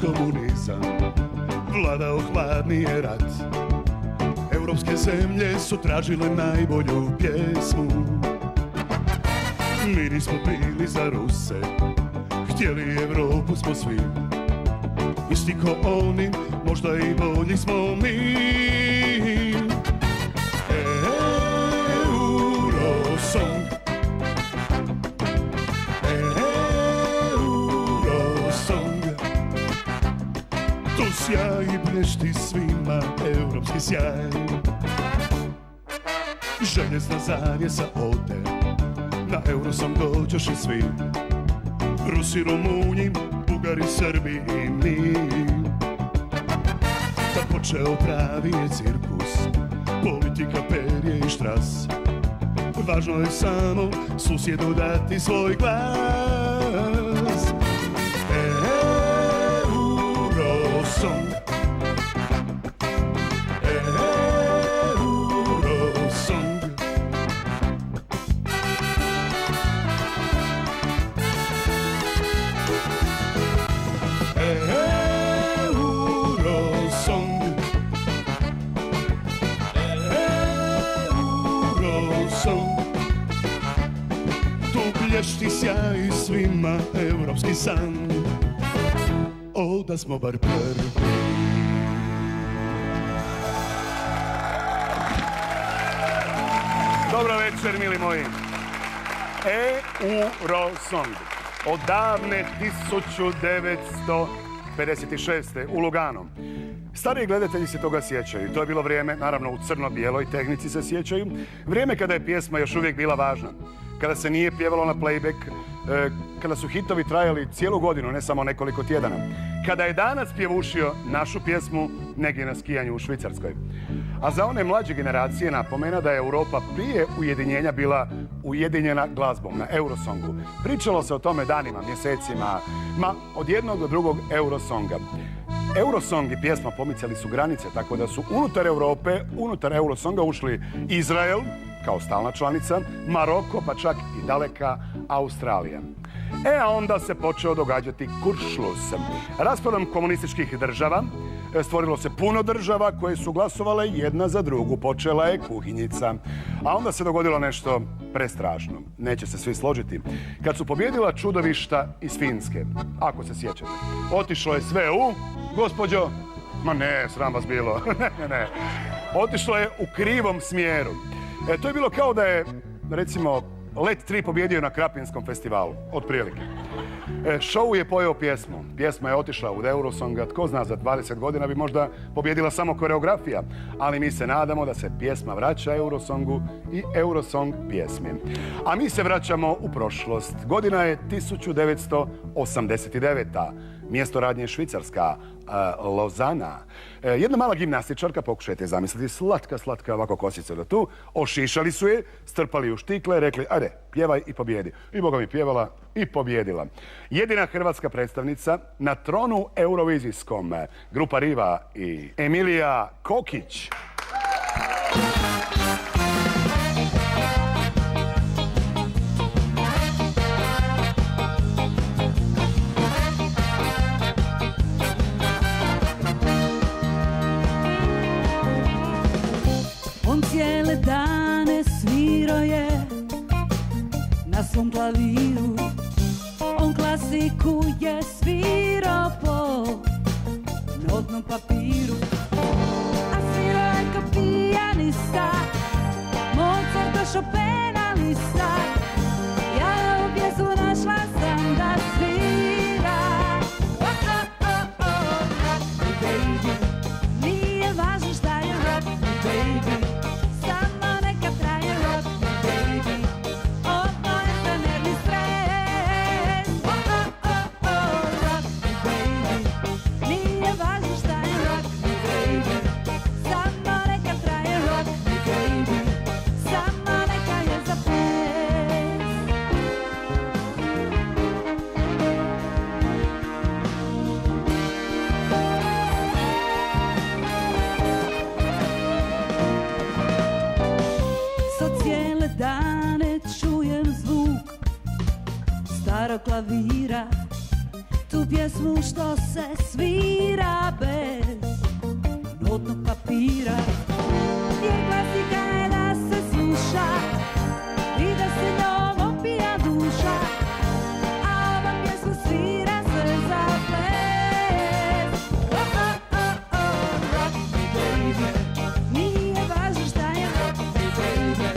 komunizam, vladao hladni je rat. Europske zemlje su tražile najbolju pjesmu. Mi nismo bili za Ruse, htjeli Evropu smo svi. Isti ko oni, možda i bolji smo mi. Eurosong, Eurosong, tu sjaj blješti svima, europski sjaj. Željezna zavjesa ode, na Eurosong dođeš i svi. Rusi, Rumunji, Bugari, Srbi i mi. Kad počeo pravi je cirkus, politika, perje i štras. Važno je samo susjedu dati svoj glas. Eurosong, Eurosong. Eurosong, Eurosong. Tu blješti sjaj svima, europski san. O, da smo bar prvi. Dobro večer, mili moji. Eurosong. Od davne 1956. u Luganu. Stariji gledatelji se toga sjećaju. To je bilo vrijeme, naravno u crno-bijeloj tehnici se sjećaju. Vrijeme kada je pjesma još uvijek bila važna. Kada se nije pjevalo na playback, kada su hitovi trajali cijelu godinu, ne samo nekoliko tjedana. Kada je Danac pjevušio našu pjesmu negdje na skijanju u Švicarskoj. A za one mlađe generacije napomena da je Europa prije ujedinjenja bila ujedinjena glazbom na Eurosongu. Pričalo se o tome danima, mjesecima, od jednog do drugog Eurosonga. Eurosong i pjesma pomicali su granice, tako da su unutar Europe, unutar Eurosonga ušli Izrael, kao stalna članica, Maroko, pa čak i daleka Australija. A onda se počeo događati Kurzschluss. Raspadom komunističkih država stvorilo se puno država koje su glasovale jedna za drugu. Počela je kuhinjica. A onda se dogodilo nešto prestrašno. Neće se svi složiti. Kad su pobjedila čudovišta iz Finske, ako se sjećate. Otišlo je sve u... Gospođo? Ma ne, sram vas bilo. ne. Otišlo je u krivom smjeru. To je bilo kao da je, recimo, Let 3 pobjedio na Krapinskom festivalu, otprilike. Show je pojeo pjesmu. Pjesma je otišla u Eurosonga. Tko zna, za 20 godina bi možda pobjedila samo koreografija. Ali mi se nadamo da se pjesma vraća Eurosongu i Eurosong pjesmi. A mi se vraćamo u prošlost. Godina je 1989. Mjesto radnje je Švicarska, Lozana. Jedna mala gimnastičarka, pokušajte zamisliti, slatka ovako kosica do tu. Ošišali su je, strpali u štikle, rekli, ajde, pjevaj i pobjedi. I Boga mi pjevala i pobjedila. Jedina hrvatska predstavnica na tronu eurovizijskom. Grupa Riva i Emilija Kokić. Cijele dane svirao je na svom klaviru. On klasiku je svirao po notnom papiru. A svirao je kao pijanista, Mozarta, Chopina lista. Ja u pjesmu našla sam da svira. Oh, oh, oh, oh, rock me baby. Nije važno šta je rock me baby. Klavira, tu pjesmu što se svira bez notnog papira. Jer klasika je da se sluša i da se njom opija duša, a ova pjesma svira se za ples. Oh, oh, oh, oh, rock me baby. Nije važno šta je rock me baby,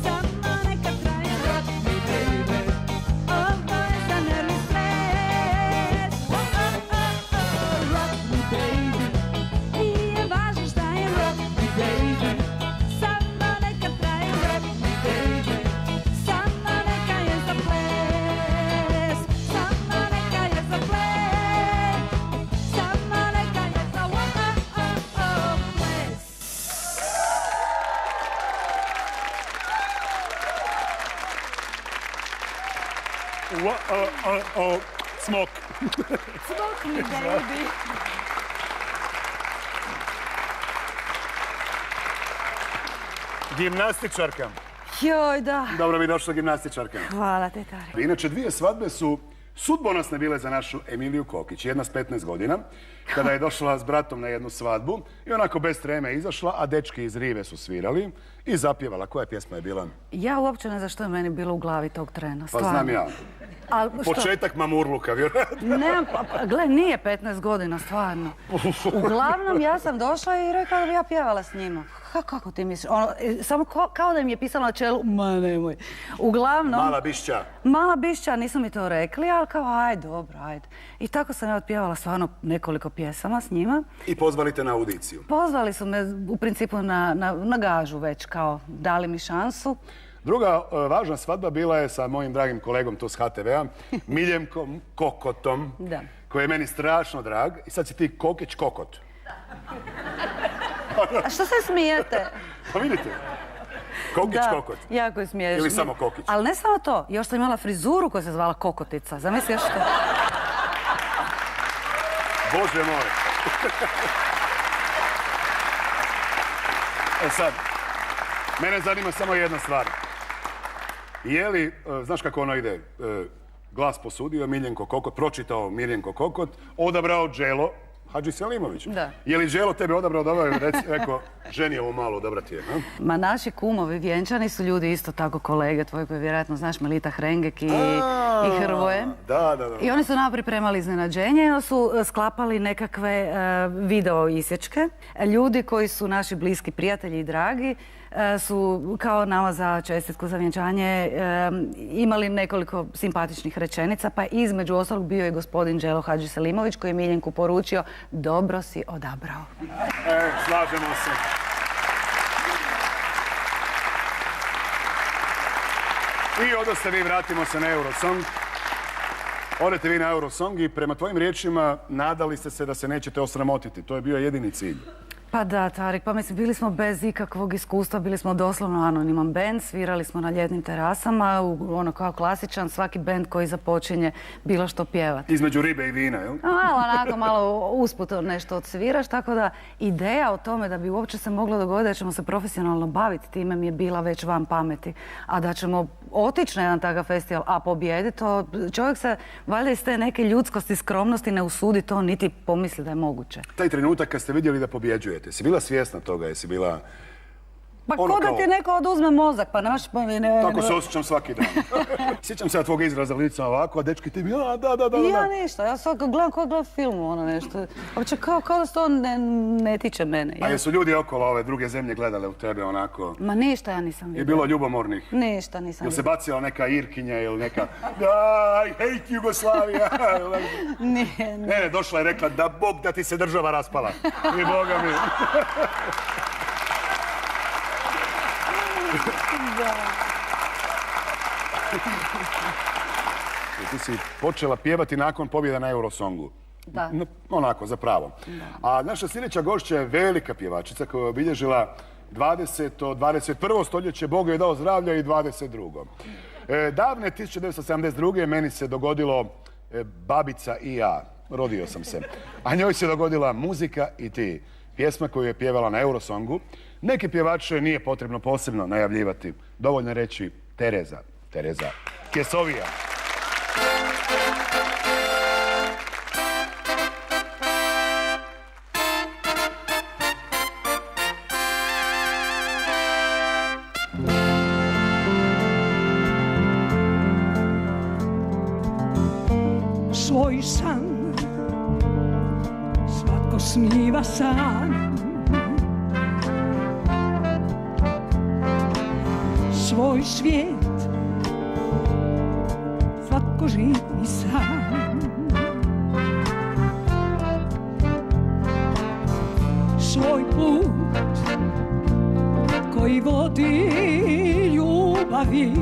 samo neka traje rock me baby. Ovo je za nervni stres. Oh, oh, oh, oh, rock me baby. Nije važno šta je rock me baby, samo neka traje rock me baby. Samo neka je za ples, samo neka je za ples, samo neka je za oh, oh, oh, oh, ples. Smok. Smoke me baby. Gimnastičarka. Joj, da. Dobro mi došla gimnastičarka. Hvala te, Tari. Inače, dvije svadbe su sudbonosne bile za našu Emiliju Kokić. Jedna s 15 godina, kada je došla s bratom na jednu svadbu i onako bez treme izašla, a dečki iz rive su svirali i zapjevala. Koja pjesma je bila? Ja uopće ne znam što je meni bilo u glavi tog trena. Pa Stvarno. znam ja. Al, što? Početak Mamurluka, vjerojatno. Ne, gle, nije 15 godina, stvarno. Uglavnom, ja sam došla i rekla da bi ja pjevala s njima. Kako ti misliš? Ono, samo kao da mi je pisalo na čelu, ma nemoj. Uglavnom... Mala bišća. Mala bišća, nisu mi to rekli, ali kao, ajde, dobro, ajde. I tako sam ja otpjevala stvarno nekoliko pjesama s njima. I pozvali te na audiciju. Pozvali su me u principu na gažu već, kao dali mi šansu. Druga važna svadba bila je sa mojim dragim kolegom tu s HTV-a, Miljenkom Kokotom, Da. koji je meni strašno drag. I sad si ti Kokić Kokot. A što se smijete? Pa vidite, Kokić Kokot. Jako je smiješno. Ili samo Kokić. Ali ne samo to, još sam imala frizuru koja se zvala Kokotica. Zamisli još to. Bože moj. E sad, mene zanima samo jedna stvar. Je li, znaš kako ono ide, glas posudio, Miljenko Kokot, pročitao Miljenko Kokot, odabrao Đelo Hadžiselimović. Da. Je li Đelo tebe odabrao da ovaj rekao, ženi ovo malo odabrati je? Ma naši kumovi vjenčani su ljudi isto tako kolege tvoji koji vjerojatno znaš, Melita Hrengek i Hrvoje. Da. I oni su nama pripremali iznenađenje i onda su sklapali nekakve video isječke. Ljudi koji su naši bliski prijatelji i dragi su kao nama za čestitku za vjenčanje imali nekoliko simpatičnih rečenica, pa između ostalog bio je gospodin Đelo Hadžiselimović koji je Miljenku poručio dobro si odabrao. Slažemo se. I onda se vi vratimo se na Eurosong. Odete vi na Eurosong i prema tvojim riječima nadali ste se da se nećete osramotiti. To je bio jedini cilj. Pa da, Tarik, pa mislim, bili smo bez ikakvog iskustva, bili smo doslovno anoniman bend, svirali smo na ljetnim terasama, ono kao klasičan, svaki bend koji započinje bilo što pjevati. Između ribe i vina, jel? Malo usput nešto odsviraš, tako da ideja o tome da bi uopće se moglo dogoditi da ćemo se profesionalno baviti time mi je bila već van pameti. A da ćemo otići na jedan takav festival, a pobijediti, to čovjek se valjda iz te neke ljudskosti, skromnosti ne usudi to niti pomisli da je moguće. Taj trenutak kad ste vidjeli da pobjeđujete, jesi bila svjesna toga, jesi bila... Pa ko da ti neko oduzme mozak, pa naš... Tako se osjećam svaki dan. Sjećam se ja tvog izraza lica ovako, a dečki ti mi, da. Ja ništa, ja sad gledam ko gleda film, ono nešto. Uopće kao da se to ne tiče mene. A jesu ljudi okolo ove druge zemlje gledale u tebe onako? Ma ništa ja nisam vidjela. Je bilo ljubomornih? Ništa nisam Jel se vidjela. bacila neka Irkinja ili neka I hate Jugoslavia? Ne, došla je rekla da Bog da ti se država raspala. I Boga mi. Ti si počela pjevati nakon pobjeda na Eurosongu. Da. Onako, zapravo. A naša sljedeća gošća je velika pjevačica koja je obilježila 20. 21. stoljeće, Bog joj je dao zdravlja i 22. Davne 1972. meni se dogodilo Babica i ja. Rodio sam se. A njoj se dogodila Muzika i ti. Pjesma koju je pjevala na Eurosongu. Neke pjevače nije potrebno posebno najavljivati. Dovoljno reći Tereza Kesovija. svoj san, svatko sniva san. Svoj svijet, svatko živi sam. Svoj put koji vodi ljubavi,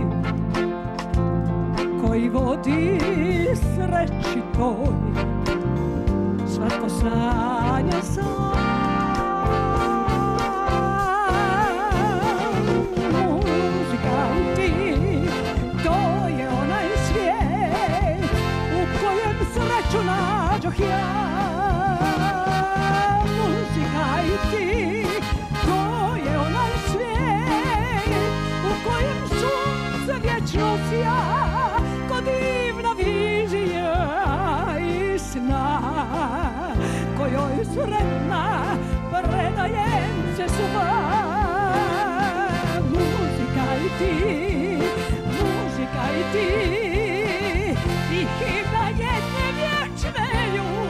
koji vodi sreći toj, svatko sanja sam. Muzikanti, to je onaj svijet u kojem sreću nađoh ja. Muzikanti, to je onaj svijet u kojem sunce vječno sja, ko divna vizija i sna, kojoj sretna predajem se sva. Muzika i ti, i himna jedne vječne ljubavi.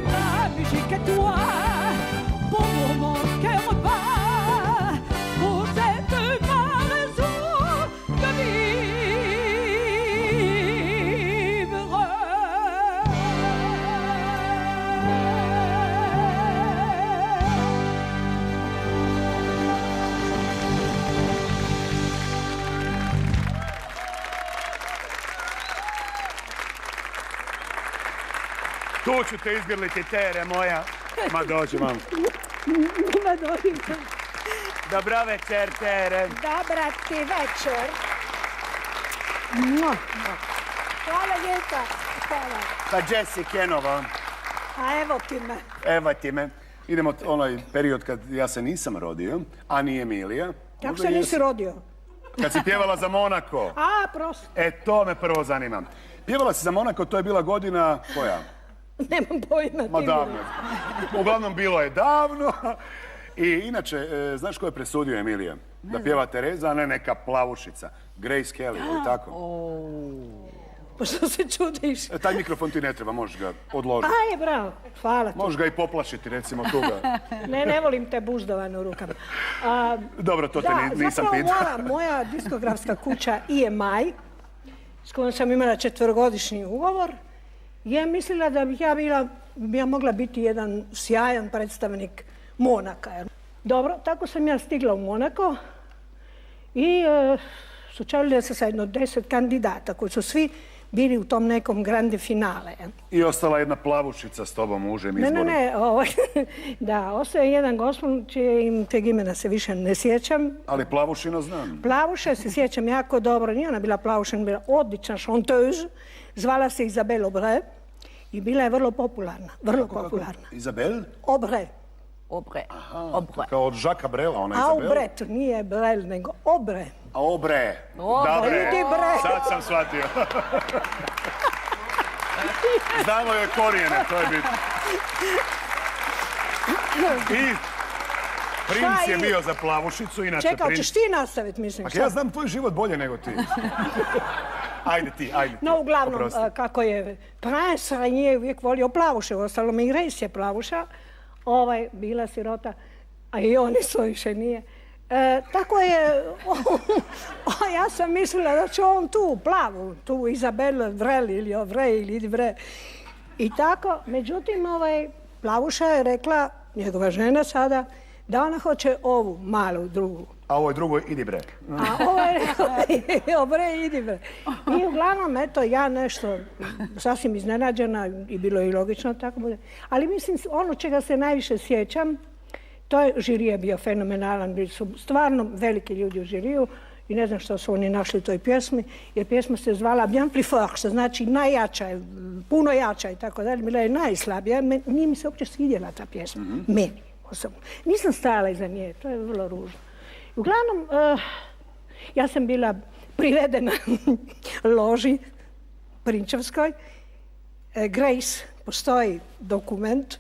La musique est toi, pour mon cœur bat, pour cette ma raison de vivre. Tu ću te izgrliti, Tere moja. Ma dođi, mam. Ma dođi. Dobra večer, Tere. Dobra ti večer. Hvala lijepa. Hvala. Pa Jesse Kenova. A evo ti me. Evo ti me. Idemo onaj period kad ja se nisam rodio, a ni Emilija. Kako Možda se nisi jesi. rodio? Kad si pjevala za Monako. A, prosto. E, to me prvo zanima. Pjevala si za Monako, to je bila godina koja? Nemam pojma. Ma davno. Uglavnom bilo je davno. I inače, znaš ko je presudio Emilija? Da pjeva Tereza, a ne neka plavušica. Grace Kelly, ili tako? Pa što se čudiš? Taj mikrofon ti ne treba, možeš ga odložiti. Aj, bravo. Hvala ti. Možeš ga i poplašiti, recimo, tu ga. Ne volim te buždovane u rukama. Dobro, to te nisam zapravo pitao. moja diskografska kuća EMI, s kojom sam imala 4-godišnji ugovor, je mislila da bih ja mogla biti jedan sjajan predstavnik Monaka. Dobro, tako sam ja stigla u Monako i sučelila se sa jedno 10 kandidata koji su svi bili u tom nekom grande finale. I ostala jedna plavušica s tobom u užem izboru. Ne, da, ostaje jedan gospodin čijeg imena se više ne sjećam. Ali plavušino znam. Plavuša se sjećam jako dobro, nije ona bila plavušina, bila odlična chanteuse, zvala se Isabelle Aubray i bila je vrlo popularna, popularna. Isabelle? Aubray. Aubrey. Kao od Jacques Brela, ona Isabelle? Aubray, to nije Brel, nego Aubray. Aubrey. Dobre, Idi bre. sad sam shvatio. Znamo joj korijene, to je bitno. I princ je bio za plavušicu, inače Čekaj, princ... hoćeš ti nastaviti, mislim. Ja znam tvoj život bolje nego ti. Ajde ti. No, uglavnom, Oprosti. kako je princ Rainier uvijek volio plavuše, uostalom i Grace je plavuša, bila sirota, a i oni su više nije. Tako je, ja sam mislila da će on tu plavu, tu Isabelle Vrel ili Aubray ili Bre. I tako, međutim, plavuša je rekla, njegova žena sada, da ona hoće ovu malu drugu. A ovoj drugoj idi bre. A ovo je rekao, Aubray, idi bre. I uglavnom, eto, ja nešto sasvim iznenađena i bilo je i logično tako bude. Ali mislim, ono čega se najviše sjećam, to je, žiri je bio fenomenalan, bili su stvarno veliki ljudi u žiriju i ne znam što su oni našli u toj pjesmi, jer pjesma se zvala Bien plus fort, što znači najjača, puno jača i tako dalje, bila je najslabija, nije mi se uopće svidjela ta pjesma, meni osobno. Nisam stajala iza nje, to je vrlo ružno. Uglavnom, ja sam bila privedena loži Prinčevskoj. Grace, postoji dokument,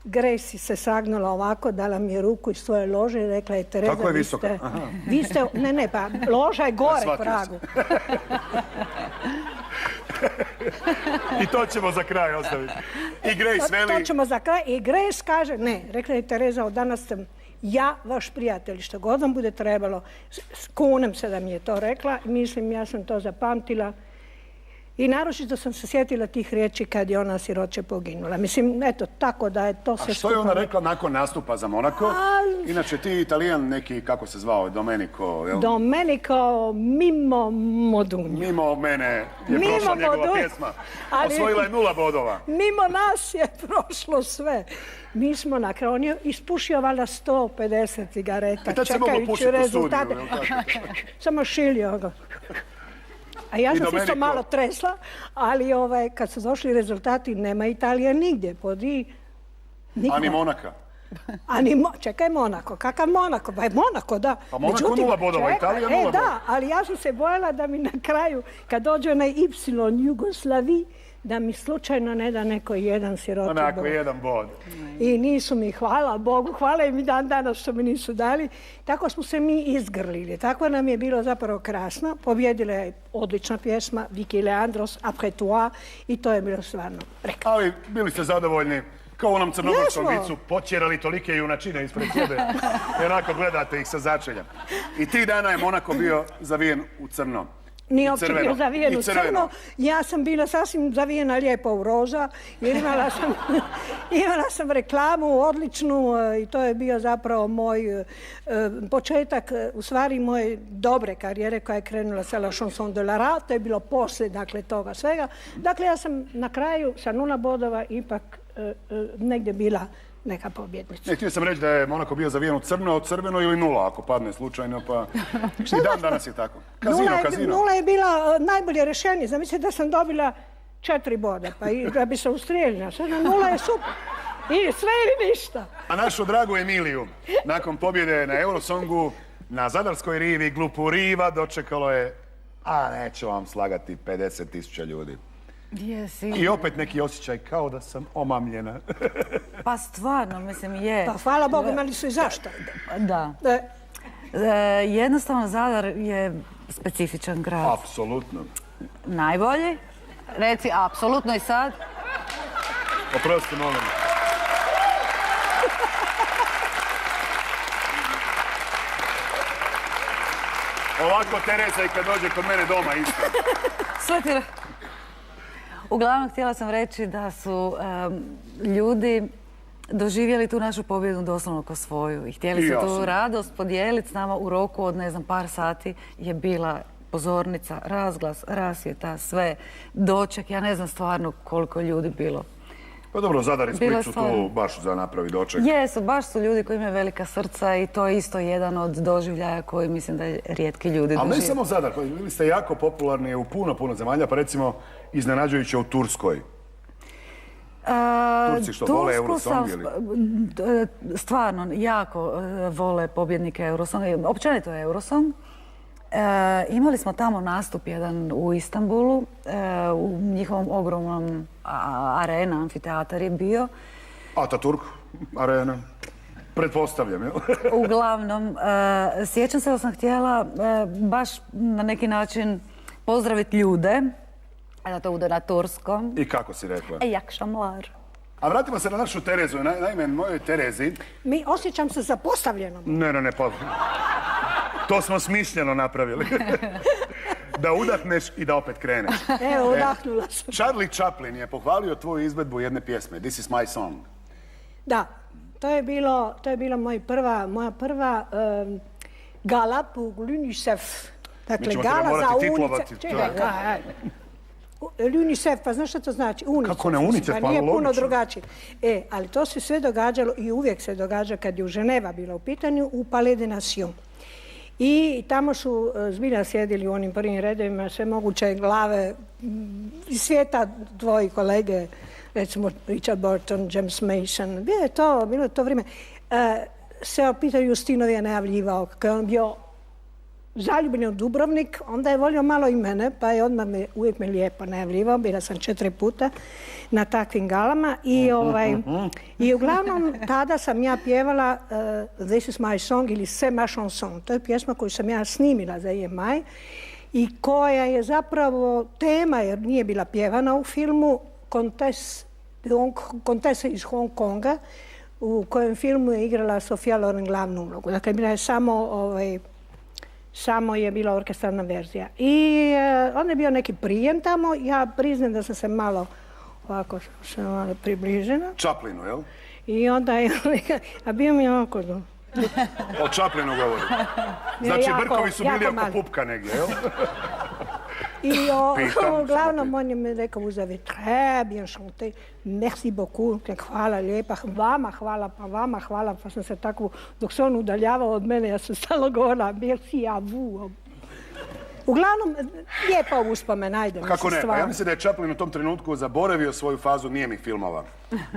Gracie se sagnula ovako, dala mi je ruku iz svoje lože i rekla je, Tereza, Tako je visoka. vi ste, ne, pa loža je gore pragu. I to ćemo za kraj ostaviti. I Grace veli... To ćemo za kraj. I Grace kaže, ne, rekla je Tereza, od danas sam ja, vaš prijatelj, što god vam bude trebalo. Kunem se da mi je to rekla. Mislim, ja sam to zapamtila. I naročito sam se sjetila tih riječi kad je ona siroče poginula. Mislim, eto, tako da je to sve... A što je ona rekla nakon nastupa za Monako? Inače, ti Italijan neki, kako se zvao, Domenico, jel? Domenico Mimo Modugno. Mimo mene je prošla njegova pjesma. Osvojila je 0 bodova. Mimo nas je prošlo sve. Mi smo na kraju, on je ispušio valjda 150 cigareta, tad se moglo pušiti u studiju, jel tako? Samo šilio ga. A ja sam se isto malo tresla, ali kad su došli rezultati, nema Italije nigdje. Ani Monaka. Čekaj, Monako. Kakav Monako? Pa je Monako, da. Pa Monako 0 bodova, Italija 0 bodova. Da, ali ja sam se bojala da mi na kraju, kad dođe onaj Y Jugoslavi, da mi slučajno ne da neko jedan siroti bod. Onako, 1 bod. I nisu mi, hvala Bogu, hvala im i dan danas što mi nisu dali. Tako smo se mi izgrlili. Tako nam je bilo zapravo krasno. Pobjedila je odlična pjesma, Vicky Leandros, Après toi, i to je bilo stvarno prekrasno. Ali bili ste zadovoljni, kao u onom crnogorskom vicu, potjerali tolike junačine ispred sebe. I onako gledate ih sa začelja. I tih dana je Monako bio zavijen u crno. Nije uopće bio zavijen u crno. Ja sam bila sasvim zavijena lijepo u roza, jer imala sam reklamu odličnu i to je bio zapravo moj početak, u stvari moje dobre karijere koja je krenula sa La Chanson de la Rate, to je bilo poslije, dakle, toga svega. Dakle, ja sam na kraju sa 0 bodova ipak negdje bila neka pobjednica. Htio sam reći da je Monako bio zavijen u crno, crveno ili 0, ako padne slučajno, pa i dan danas je tako. Kazino. 0 je bila najbolje rješenje. Zamislite da sam dobila 4 boda, pa i da bi se ustrijelila. Sada 0 je super. I sve ili ništa. A našu dragu Emiliju, nakon pobjede na Eurosongu, na Zadarskoj rivi, Glupu riva, dočekalo je, a neću vam slagati, 50.000 ljudi. I opet neki osjećaj kao da sam omamljena. Pa stvarno, mislim, je. Pa hvala Bogu, imali su i zašto. Da. Jednostavno, Zadar je specifičan grad. Apsolutno. Najbolji? Reci, apsolutno i sad. Oprosti, molim. Ovako Tereza i kad dođe kod mene doma isto. Sve. Uglavnom, htjela sam reći da su ljudi doživjeli tu našu pobjedu doslovno ko svoju i htjeli su tu radost podijeliti s nama u roku od, ne znam, par sati je bila pozornica, razglas, rasvjeta, sve, doček. Ja ne znam stvarno koliko ljudi bilo. Pa dobro, Zadar i Split su tu baš za napravi doček. Jesu, baš su ljudi koji imaju velika srca i to je isto jedan od doživljaja koji mislim da rijetki ljudi doživljaju. Ali ne samo Zadar, bili ste jako popularni u puno zemalja, pa recimo iznenađujuće u Turskoj. Turci što vole Eurosong ili? Stvarno, jako vole pobjednike Eurosonga, općenito je Eurosong. Imali smo tamo nastup jedan u Istanbulu, u njihovom ogromnom arena, amfiteatar je bio. Ataturk arena, pretpostavljam, jel? Uglavnom, sjećam se da sam htjela baš na neki način pozdraviti ljude, da to bude na turskom. I kako si rekla? Jakšamlar. A vratimo se na našu Terezu. Naime, mojoj Terezi... Mi osjećam se zapostavljenom. Ne, pa... To smo smišljeno napravili. Da udahneš i da opet kreneš. Evo, udahnula sam. Charlie Chaplin je pohvalio tvoju izvedbu jedne pjesme, This is my song. Da, to je bila moja prva gala u UNICEF. Dakle, gala za UNICEF. UNICEF, pa znaš što to znači? Kako ne UNICEF, pa nije logično. Puno drugačije. Ali to se sve događalo i uvijek se događa kad je u Ženeva bila u pitanju, u Palais des Nations. I tamo su zbilja sjedili u onim prvim redovima sve moguće glave iz svijeta, tvoji kolege, recimo Richard Burton, James Mason. Bilo je to vrijeme. Se o Peter Ustinov je najavljivao kako je on bio zaljubljen u Dubrovnik, onda je volio malo i mene, pa je odmah uvijek me lijepo najavljivao. Bila sam 4 puta na takvim galama i uglavnom tada sam ja pjevala This is my song ili C'est ma chanson. To je pjesma koju sam ja snimila za EMI i koja je zapravo tema, jer nije bila pjevana u filmu, Kontesa iz Hong Konga, u kojem filmu je igrala Sofia Loren glavnu ulogu. Dakle, bila je samo je bila orkestralna verzija. I onda je bio neki prijem tamo. Ja priznam da sam se malo ovako približena. Chaplinu, jel? I onda je... A bio mi je ovako... O Chaplinu govori. Znači, brkovi su bili oko pupka negdje, jel? I uglavnom on je mi rekao, vous avez très bien chanté, merci beaucoup, hvala lijepa, vama hvala, pa sam se tako, dok se on udaljavao od mene, ja sam stalno govorila, merci à vous. Uglavnom, lijepa uspomen, ajde. Kako ne? Pa ja mislim da je Chaplin u tom trenutku zaboravio svoju fazu nijemih filmova,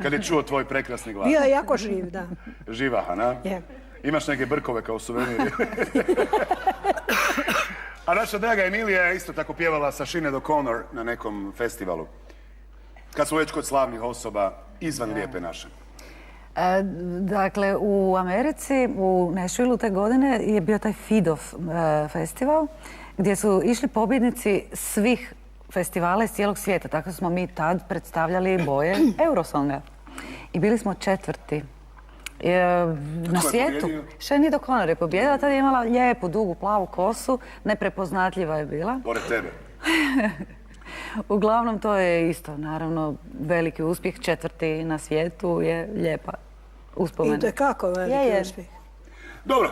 kad je čuo tvoj prekrasni glas. Bio je jako živ, da. Živahan, a? Je. Imaš neke brkove kao suveniri. A naša draga Emilija je isto tako pjevala sa Sinead O'Connor na nekom festivalu. Kad smo već kod slavnih osoba izvan Lijepe naše. Dakle, u Americi, u Nashvilleu te godine je bio taj FIDOF festival gdje su išli pobjednici svih festivala iz cijelog svijeta. Tako smo mi tad predstavljali boje Eurosonga. I bili smo 4. Na svijetu. Sinead O'Connor je pobjedila, tada je imala lijepu, dugu, plavu kosu, neprepoznatljiva je bila. Pored tebe. Uglavnom, to je isto, naravno, veliki uspjeh, 4. na svijetu je lijepa uspomena. I to je kako veliki uspjeh. Dobro,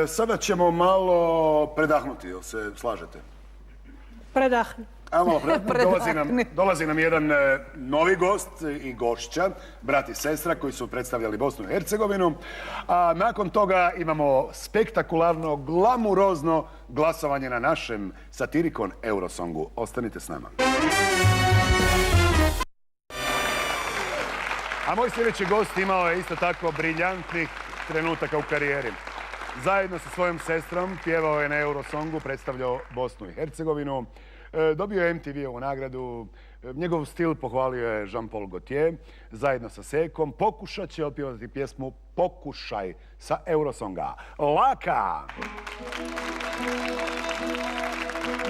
sada ćemo malo predahnuti, jel se slažete? Predahnuti. Dolazi nam jedan novi gost i gošća, brat i sestra koji su predstavljali Bosnu i Hercegovinu. A nakon toga imamo spektakularno, glamurozno glasovanje na našem Satirikon Eurosongu. Ostanite s nama. A moj sljedeći gost imao je isto tako briljantnih trenutaka u karijeri. Zajedno sa svojom sestrom pjevao je na Eurosongu, predstavljao Bosnu i Hercegovinu. Dobio je MTV-ovu nagradu, njegov stil pohvalio je Jean-Paul Gaultier, zajedno sa Sekom. Pokušat će otpjevati pjesmu Pokušaj sa Eurosonga. Laka!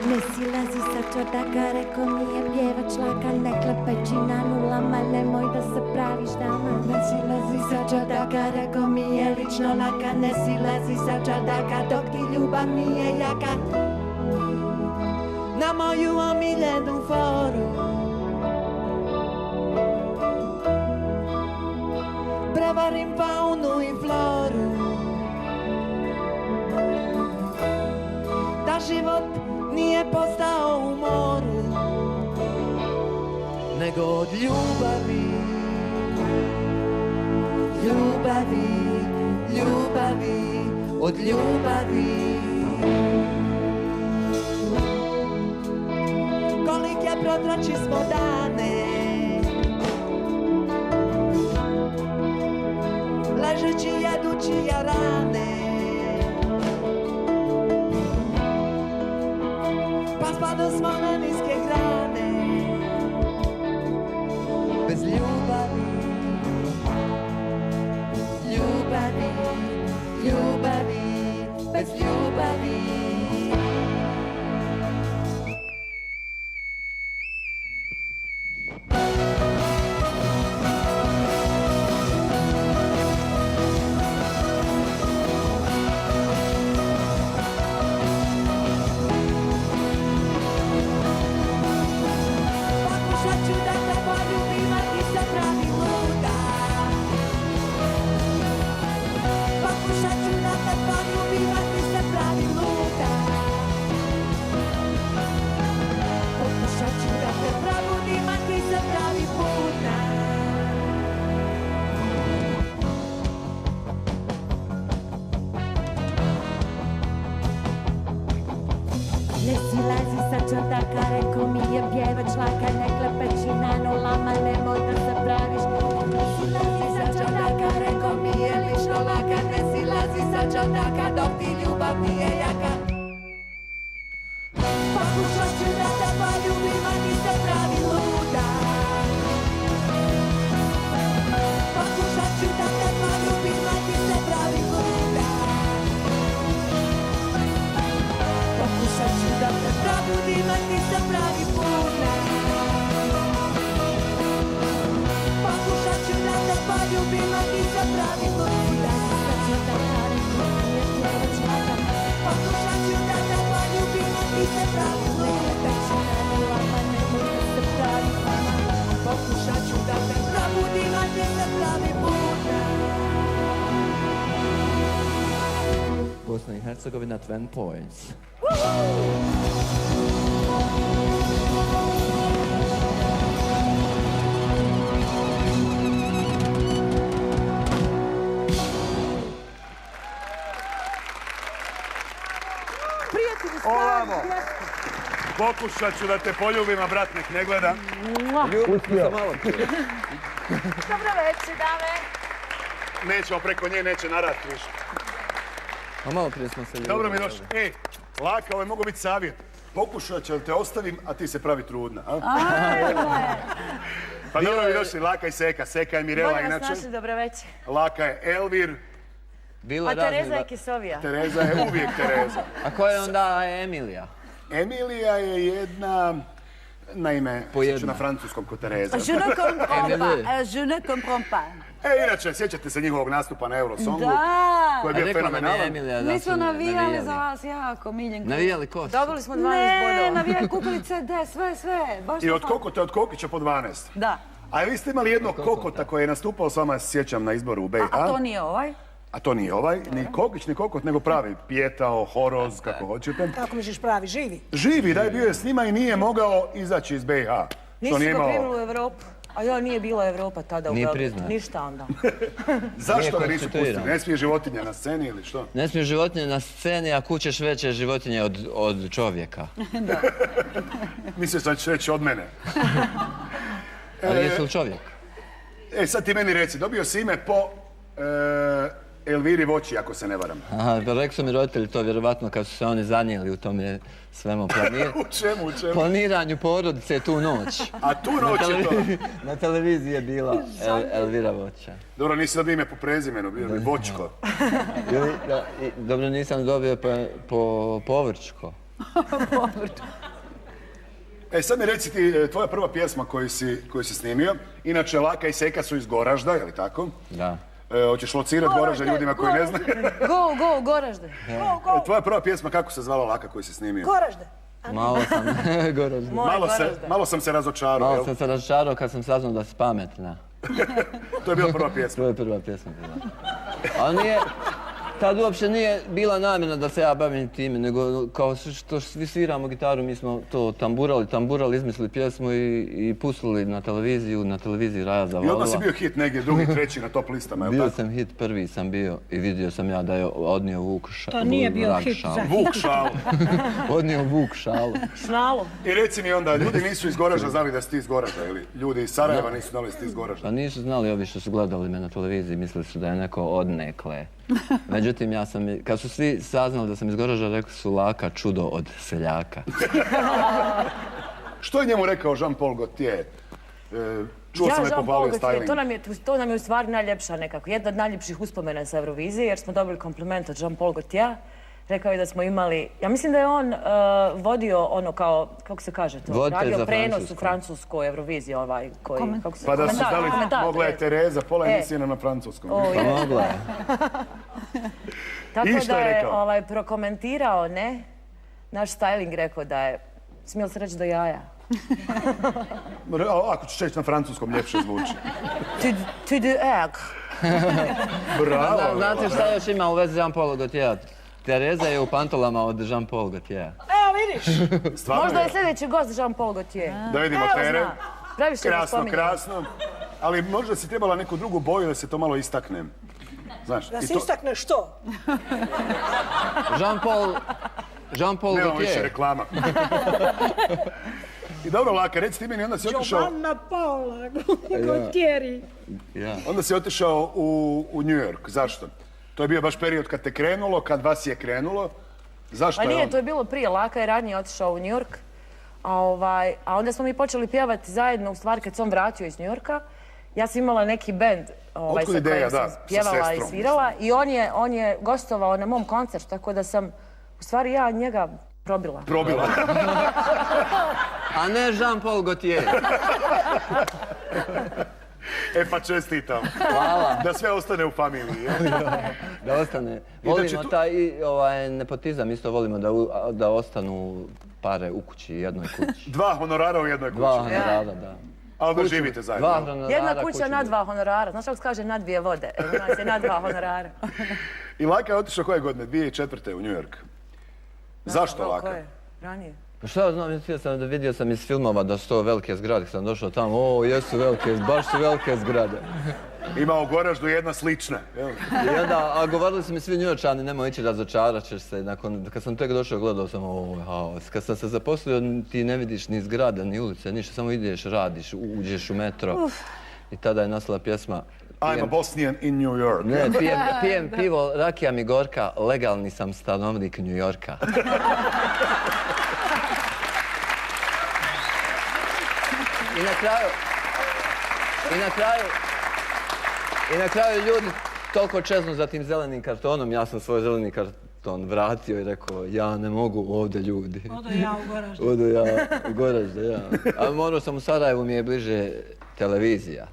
Ne silazi sa čardaka, reko mi je pjevač laka. Ne klepeći na nulama, nemoj da se praviš dama. Ne silazi sa čardaka, reko mi je lično laka. Ne silazi sa čardaka, dok ti ljubav nije jaka. Na moju omiljenu foru prevarim faunu i floru, da život nije postao u moru, nego od ljubavi, ljubavi, ljubavi, od ljubavi. Kolike protrači smo dane, ležeći jedući jarane, pa spado smo na niske grane. Bez ljubavi, ljubavi, ljubavi, bez ljubavi. Herzegovina 20 points. Ovamo. Pokušat ću da te poljubim, a brat nek ne gleda. Uspio. Malo prije. Dobro večer, dame. Nećemo preko nje, neće narat više. A malo prije smo se ljubili. Dobro mi došli. Laka, ovo je mogu biti savjet. Pokušat ću da te ostavim, a ti se pravi trudna. Pa dobro mi došli, Laka i Seka. Seka je Mirela Bolje vas inače. našli, dobro večer. Laka je Elvir. A Tereza je Kisovija. Tereza je uvijek Tereza. A ko je onda Emilija? Emilija je jedna... Naime, ću na francuskom kod Tereza. Je ne comprends pas. Je ne comprends pas. Inače, sjećate se njihovog nastupa na Eurosongu? Da! Koji je bio fenomenalan. Mi smo navijali za vas jako, Miljenko. Navijali ko? Dobili smo 12 bodova. Ne, navijali, kupili CD, sve. I od Kokota, od Kokića po 12. Da. A vi ste imali jednog Kokota koji je nastupao s vama, sjećam, na izboru u BiH. A to nije ovaj? A to nije ovaj, ni Kokić, ni Kokot, nego pravi. Pijetao, Horoz, kako hoćete. Kako misliš pravi, živi? Živi, da je bio je s njima i nije mogao izaći iz BiH. Nisu ga primili u Evropu. A ja, nije bila Evropa tada u Beogradu. Ništa onda. Zašto ga nisu pustili? Ne smije životinja na sceni ili što? Ne smije životinje na sceni, a kućeš veće životinje od čovjeka. Da. Misliš da ćeš reći od mene? Ali jesi li čovjek? Sad ti meni reci, dobio si ime po Elviri Voći, ako se ne varam. Aha, rekli su mi roditelji to vjerovatno kad su se oni zanijeli u tome svemu U čemu? planiranju porodice tu noć. A tu noć je to? Na televiziji je bila Elvira Voća. Dobro, nisi dobio ime po prezimenu, bio bi Vočko. Dobro, nisam dobio po Povrčko. Sad mi reci ti, tvoja prva pjesma koju si snimio, inače Laka i Seka su iz Goražda, je li tako? Da. Hoćeš locirat Goražde ljudima koji ne znaju? Go, Goražde. Tvoja prva pjesma, kako se zvala Laka koju si snimio? Goražde. Malo sam Goražde. Malo sam se razočarao. Malo sam se razočarao kad sam saznao da si pametna. To je bila prva pjesma? To je prva pjesma bila. Ali nije... Tad uopće nije bila namjena da se ja bavim time, nego kao što svi sviramo gitaru, mi smo to tamburali, izmislili pjesmu i pustili na televiziji Raja zavolila. I onda si bio hit negdje, drugi, treći na top listama, je li tako? Bio sam hit, prvi sam bio i vidio sam ja da je odnio Vuk šalu. To nije bio hit za hit. Vuk šalu. Odnio Vuk šalu. Šnalu. I reci mi onda, ljudi nisu iz Goražda znali da si ti iz Goražda, ili ljudi iz Sarajeva nisu znali da si ti iz Goražda? Pa nisu znali ovi što su gledali me na televiziji, mislili su da je neko odnekle. Međutim, kad su svi saznali da sam iz Goražda, rekli su Laka, čudo od seljaka. Što je njemu rekao Jean-Paul Gaultier? Čuo sam je pohvalio styling. To nam je u stvari najljepša nekako. Jedna od najljepših uspomena sa Eurovizije, jer smo dobili kompliment od Jean-Paul Gaultier. Rekao je da smo imali, ja mislim da je on vodio ono kao, kako se kaže to, radio prenos u Francuskoj Euroviziji ovaj koji, kako se... Pa da su dali, mogla je Tereza, pola emisije na francuskom. Pa mogla je. Tako da je prokomentirao, ne, naš styling rekao da je, smijel se reći do jaja. Ako ćeš reći na francuskom, ljepše zvuči. Tu de egg. Bravo. Znate šta još ima u vezi Jean-Paul Gaultier? Tereza je u pantolama od Jean-Paul Gaultier. Evo vidiš. Možda je sljedeći gost Jean-Paul Gaultier. Da vidimo Tere. Krasno, krasno. Ali možda si trebala neku drugu boju da se to malo istakne. Znaš, da se istakne što? Jean-Paul Gaultier. Nemamo više reklama. I dobro, Laka, reci ti meni, onda si otišao... Giovanna Paola Gaultieri. Onda si otišao u New York. Zašto? To je bio baš period kad te krenulo, kad vas je krenulo. Zašto je on? Pa nije, to je bilo prije. Laka je ranije otišao u New York. A onda smo mi počeli pjevati zajedno, u stvari kad sam vratio iz New Yorka. Ja sam imala neki bend sa kojim sam pjevala i svirala. I on je gostovao na mom koncertu, tako da sam, u stvari ja njega probila. Probila. A ne Jean-Paul Gaultier. Pa čestitam. Hvala. Da sve ostane u familiji. Da ostane. Volimo taj nepotizam, isto volimo da ostanu pare u kući, jednoj kući. 2 honorara u jednoj kući. 2 honorara, da. Ali da živite zajedno. Jedna kuća na 2 honorara. Znaš kako se kaže na 2 vode? U nas je na 2 honorara. I Laka je otišao koje godine? 2004. u New York. Zašto Laka? Koje? Ranije. Pa šta znam, vidio sam iz filmova da su to velike zgrade. Sam došao tamo, jesu velike, baš su velike zgrade. Ima u Goraždu jedna slična. I onda, a govorili su mi svi Njujorčani, nemoj ići, razočarat ćeš se. Kad sam tek došao, gledao sam haos. Kad sam se zaposlio, ti ne vidiš ni zgrada, ni ulice, ništa, samo ideš, radiš, uđeš u metro. I tada je nastala pjesma I'm a Bosnian in New York. Ne, pijem pivo, rakija mi gorka, legalni sam stanovnik New Yorka. I na kraju ljudi toliko čeznu za tim zelenim kartonom, ja sam svoj zeleni karton vratio i rekao, ja ne mogu ovdje ljudi. Odo ja u Goraždu. Odo ja u Goraždu, ja. A morao sam u Sarajevu, mi je bliže televizija.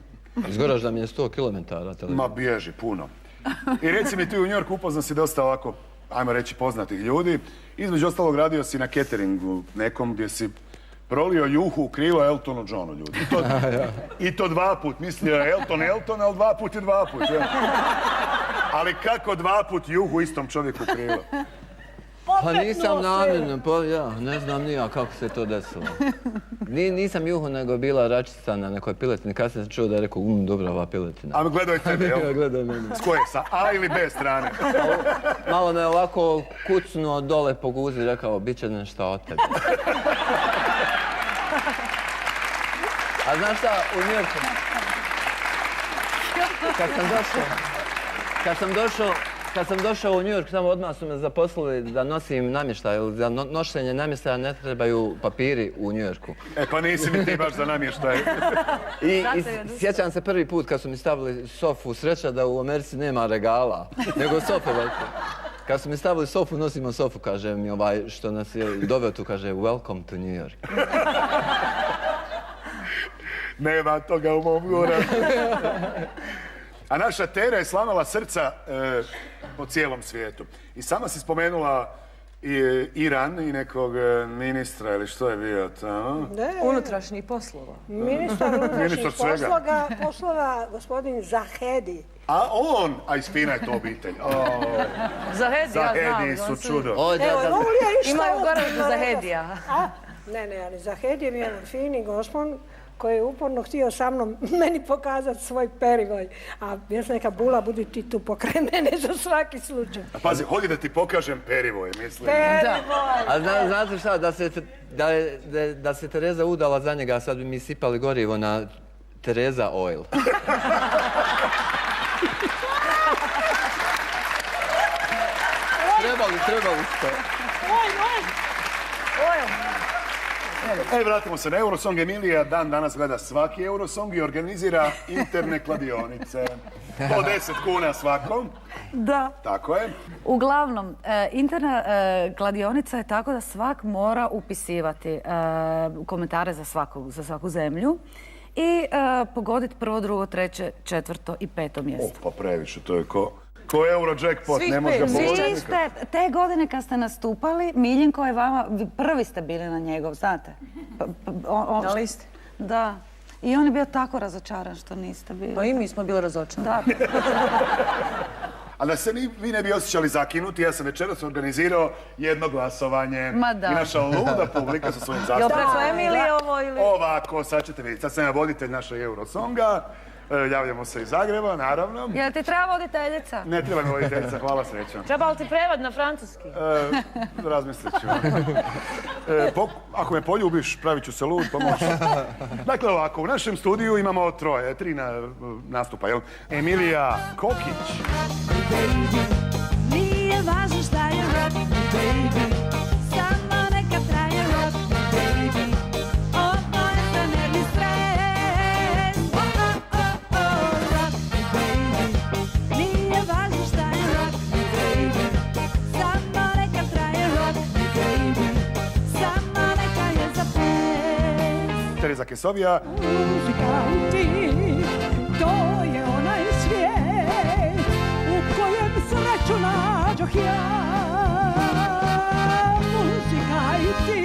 Iz Goražda mi je 100 km televizija. Ma bježi, puno. I reci mi, ti u New Yorku upoznao si dosta ovako, ajmo reći, poznatih ljudi. Između ostalog radio si na cateringu nekom gdje si prolio juhu u krilo Eltonu Johnu, ljudi. I to 2 put. Mislio je Elton, ali 2 put je 2 put. Ja. Ali kako 2 put juhu istom čovjeku u krilo? Pa nisam namjerno, ne znam ni ja kako se to desilo. Nisam juhu, nego bila račica na nekoj piletini. Kasnije sam čuo da je rekao, dobra ova piletina. A gledao je tebe, jel? Gledao mene. S koje, sa A ili B strane? Malo me ovako kucnuo dole po guzi i rekao, bit će nešto od tebe. A znaš šta, u New Yorku, kad sam došao u New York, tamo odmah su me zaposlili da nosim namještaj, jer za nošenje namještaja ne trebaju papiri u New Yorku. Pa nisi mi ti baš za namještaj. I sjećam se prvi put kad su mi stavili sofu, sreća da u Americi nema regala, nego sofe velike. Kad su mi stavili sofu, nosimo sofu, kaže mi što nas je doveo tu, kaže welcome to New York. Nema toga u mom Goraždu. A naša Tera je slamala srca po cijelom svijetu. I sama si spomenula Iran i nekog ministra, ili što je bio tamo? Unutrašnjih poslova. Ministar unutrašnjih poslova, gospodin Zahedi. A on, a ispina je to obitelj. Zahedi su čudo. Imaju u Goraždu Zahedija. Ne, ali Zahedi mi je fini gospon koji je uporno htio sa mnom meni pokazati svoj perivoj. A ja sam neka bula, budi ti tu pokraj mene za svaki slučaj. A pazi, hodi da ti pokažem perivoj, mislim. Perivoj! A znate šta, da se Tereza udala za njega, sad bi mi sipali gorivo na Tereza Oil. Trebali ste. Vratimo se na Eurosong. Emilija danas gleda svaki Eurosong i organizira interne kladionice. Po 10 kuna svakom. Da. Tako je. Uglavnom, interna kladionica je tako da svak mora upisivati komentare za svaku zemlju i pogoditi 1., 2., 3., 4. i 5. mjesto. Pa previše, to je ko Eurojackpot, ne može ga pogoditi. Vi ste, te godine kad ste nastupali, Miljenko je vama, prvi ste bili na njegov, znate? Na listi? Da. I on je bio tako razočaran što niste bili. Pa i mi smo bili razočarani. Da. A da se vi ne bi osjećali zakinuti, ja sam večeras organizirao jedno glasovanje. Ma da. I naša luda publika sa svojim zastupima. Jel preko Emilije ovo ili? Ovako, sad ćete vidjeti. Sad sam ja voditelj našeg Eurosonga. Javljamo se iz Zagreba, naravno. Jel ti treba voditeljica? Ne treba mi voditeljica, hvala srećom. Treba li ti prevod na francuski? Razmislit ću. Ako me poljubiš, pravit ću se lud, pomoći. Dakle, ovako, u našem studiju imamo 3 nastupa, jel? Emilija Kokić. Nije važno šta je rock, baby, samo neka traje rock, baby, ovo je za nervni stres, rock, baby, nije važno šta je rock, baby, samo neka traje rock, baby, samo neka je za ples. Tereza Kesovija. Muzikanti, to je onaj svijet u kojem sreću nađoh ja. Muzika i ti,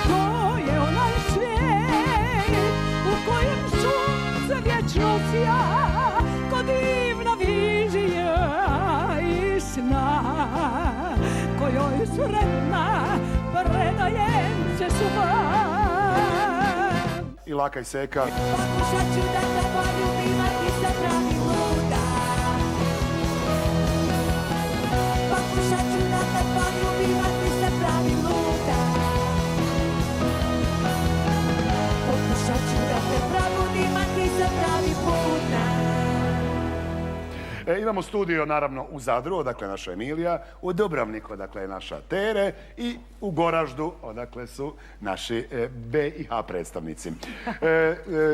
to je onaj svijet u kojem spremna, predajem se suvam. I Laka i Seka. Pokušat ću da te poljubim, a ti se pravi luda. Pokušat ću da te poljubim, a ti se pravi luda. Pokušat ću da te probudim, a ti se pravi luda. Imamo studio, naravno, u Zadru, odakle je naša Emilija, u Dubrovniku, odakle je naša Tere, i u Goraždu, odakle su naši B i H predstavnici.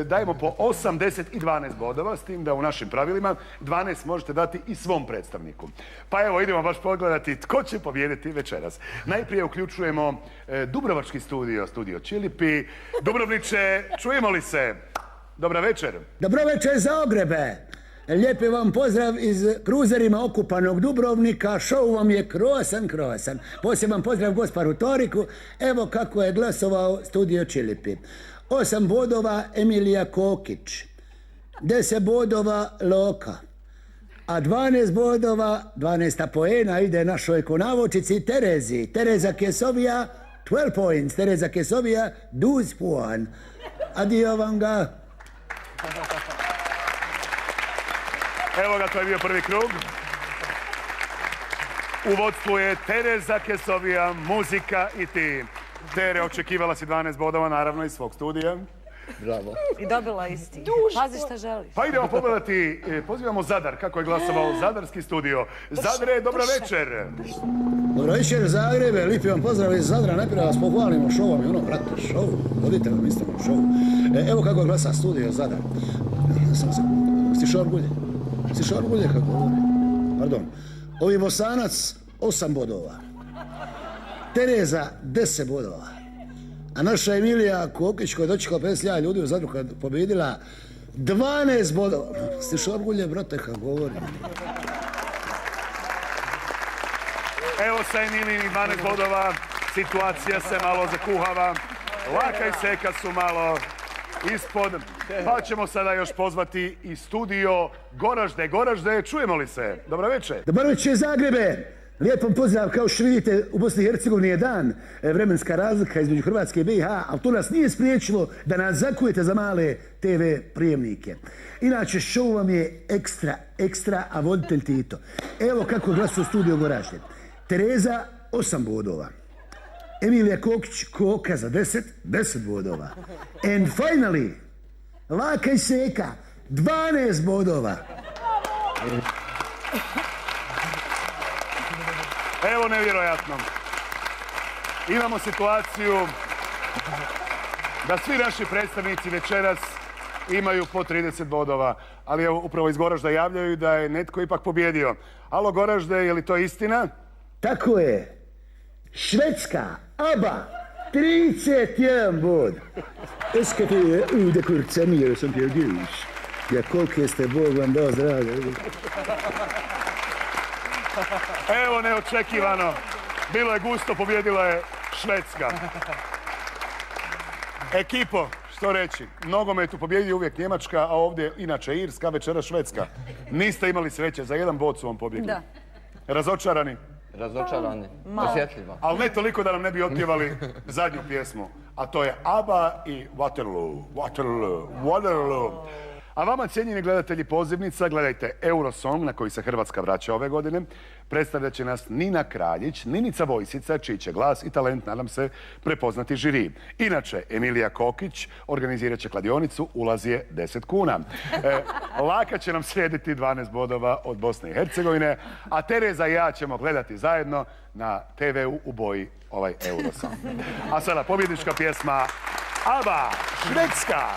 Dajemo po 8, 10 i 12 bodova, s tim da u našim pravilima 12 možete dati i svom predstavniku. Pa evo, idemo baš pogledati tko će pobijediti večeras. Najprije uključujemo Dubrovački studio, studio Čilipi. Dubrovniče, čujemo li se? Dobra večer. Dobro večer Zagrebe. Lijepi vam pozdrav iz kruzerima okupanog Dubrovnika. Show vam je krosan. Poseban pozdrav gosparu Toriku. Evo kako je glasovao studio Čilipi. 8 bodova Emilija Kokić. 10 bodova Loka. A 12 bodova, 12 poena ide našoj konavočici Terezi. Tereza Kesovija, 12 points. Tereza Kesovija, 12 poen. Adio vam ga. Evo ga, to je bio prvi krug. U vodstvu je Tereza Kesovija, muzika i ti. Tere, očekivala si 12 bodova, naravno, iz svog studija. Bravo. I dobila isti. Pazi šta želiš. Pa idemo pogledati, pozivamo Zadar, kako je glasovao Zadarski studio. Zadre, dobra večer. Dobro večer Zagrebe, lijepi vam pozdrav iz Zadra. Najprije vas pohvalimo šovom i ono, brate, šov. Vodite vam isto u šovu. Evo kako je glasa studio Zadar. Stišar Gulje kako govori. Pardon. Ovi Bosanac 8 bodova. Tereza 10 bodova. A naša Emilija Kokić koja je dočekala 50.000 ljudi u Zadru kad pobjedila 12 bodova. Stišar Gulje, brate, kako govori. Evo sa Emilijinih 12 bodova. Situacija se malo zakuhava. Laka i Seka su malo ispod. Pa ćemo sada još pozvati i studio Goražde. Goražde, čujemo li se? Dobro večer. Dobro večer Zagrebe. Lijep vam pozdrav, kao što vidite u Bosni i Hercegovini je dan, vremenska razlika između Hrvatske i BiH, ali to nas nije spriječilo da nas zakujete za male TV prijemnike. Inače, show vam je ekstra, a voditelj Tito. Evo kako glasuje studio Goražde. Tereza 8 bodova. Emilija Kokić, Koka za 10 bodova. And finally, Laka i Seka, 12 bodova. Evo nevjerojatno. Imamo situaciju da svi naši predstavnici večeras imaju po 30 bodova. Ali evo, upravo iz Goražda javljaju da je netko ipak pobjedio. Alo Goražde, je li to istina? Tako je. Švedska, ABBA, 31 bod. Eska ti je ude kurca mio som ti odjuš. Ja kolike ste Bog vam dao zdravlja. Evo neočekivano. Bilo je gusto, pobjedila je Švedska. Ekipo, što reći? Nogometu pobjedi uvijek Njemačka, a ovdje inače Irska, večera Švedska. Niste imali sreće, za 1 bod su vam pobjegli. Da. Razočarani? Razočarani, osjetljivo. Ali ne toliko da nam ne bi otpjevali zadnju pjesmu, a to je ABBA i Waterloo. A vama, cijenjeni gledatelji pozivnica, gledajte Eurosong na koji se Hrvatska vraća ove godine. Predstavljat će nas Nina Kraljić, Ninica Vojsica, čiji će glas i talent, nadam se, prepoznati žiri. Inače, Emilija Kokić organizirat će kladionicu, ulaz je 10 kuna. Laka će nam slijediti 12 bodova od Bosne i Hercegovine, a Tereza i ja ćemo gledati zajedno na TV-u u boji ovaj Eurosong. A sada pobjednička pjesma ABBA, Švedska.